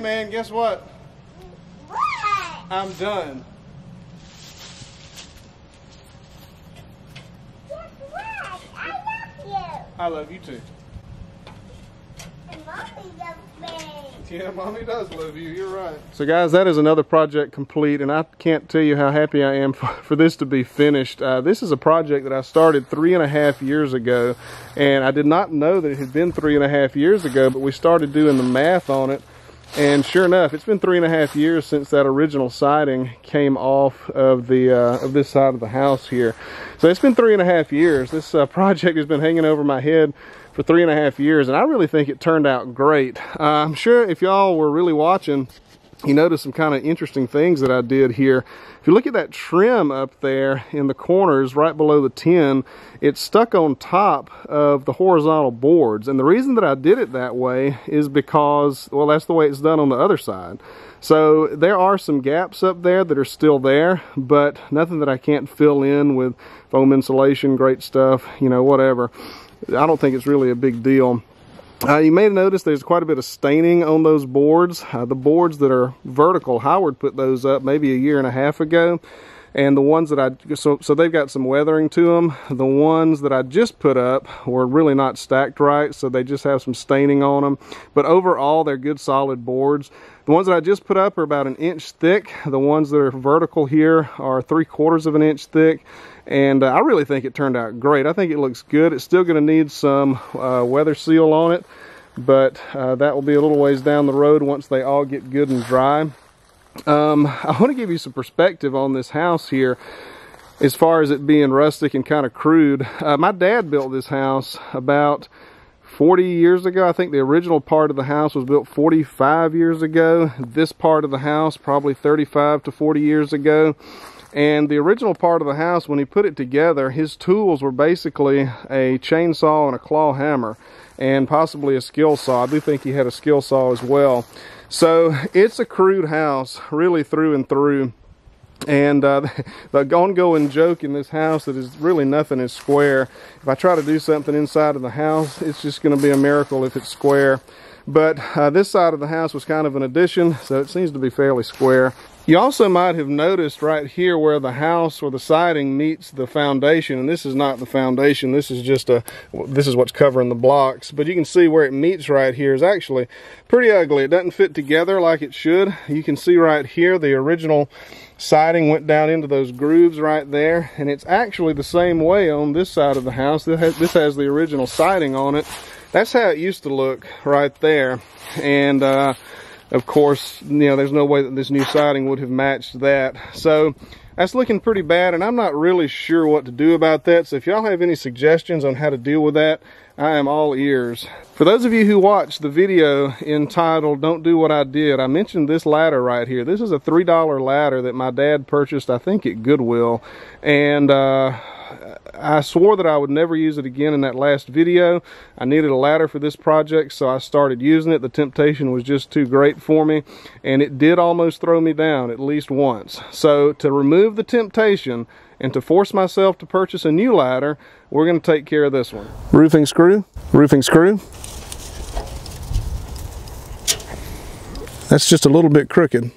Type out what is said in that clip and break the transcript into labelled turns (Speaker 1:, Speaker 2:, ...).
Speaker 1: man, guess what?
Speaker 2: What?
Speaker 1: I'm done.
Speaker 2: Guess what? I love you.
Speaker 1: I love you too.
Speaker 2: And Mommy loves me.
Speaker 1: Yeah, Mommy does love you. You're right. So guys, that is another project complete, and I can't tell you how happy I am for this to be finished. This is a project that I started 3.5 years ago, and I did not know that it had been 3.5 years ago, but we started doing the math on it, and sure enough, it's been 3.5 years since that original siding came off of the of this side of the house here. So it's been 3.5 years. This project has been hanging over my head for 3.5 years, and I really think it turned out great. I'm sure if y'all were really watching, you noticed some kind of interesting things that I did here. If you look at that trim up there in the corners right below the tin, it's stuck on top of the horizontal boards. And the reason that I did it that way is because, well, that's the way it's done on the other side. So there are some gaps up there that are still there, but nothing that I can't fill in with foam insulation, great stuff, you know, whatever. I don't think it's really a big deal. You may have noticed there's quite a bit of staining on those boards. The boards that are vertical, Howard put those up maybe 1.5 years ago. And the ones that so they've got some weathering to them. The ones that I just put up were really not stacked right, so they just have some staining on them. But overall, they're good solid boards. The ones that I just put up are about 1 inch thick. The ones that are vertical here are 3/4 of an inch thick. And I really think it turned out great. I think it looks good. It's still going to need some weather seal on it, but that will be a little ways down the road once they all get good and dry. I want to give you some perspective on this house here as far as it being rustic and kind of crude. My dad built this house about 40 years ago. I think the original part of the house was built 45 years ago. This part of the house probably 35 to 40 years ago. And the original part of the house, when he put it together, his tools were basically a chainsaw and a claw hammer, and possibly a skill saw. I do think he had a skill saw as well. So it's a crude house, really through and through. And the ongoing joke in this house that is really nothing is square. If I try to do something inside of the house, it's just going to be a miracle if it's square. But this side of the house was kind of an addition, so it seems to be fairly square. You also might have noticed right here where the house or the siding meets the foundation, and this is not the foundation, this is just this is what's covering the blocks, but you can see where it meets right here is actually pretty ugly. It doesn't fit together like it should. You can see right here the original siding went down into those grooves right there, and it's actually the same way on this side of the house. This has the original siding on it. That's how it used to look right there, and of course, you know, there's no way that this new siding would have matched that. So that's looking pretty bad, and I'm not really sure what to do about that. So if y'all have any suggestions on how to deal with that, I am all ears. For those of you who watched the video entitled "Don't Do What I Did," I mentioned this ladder right here. This is a $3 ladder that my dad purchased, I think, at Goodwill. And I swore that I would never use it again in that last video. I needed a ladder for this project, so I started using it. The temptation was just too great for me, and it did almost throw me down at least once. So to remove the temptation and to force myself to purchase a new ladder, we're going to take care of this one. Roofing screw, roofing screw. That's just a little bit crooked.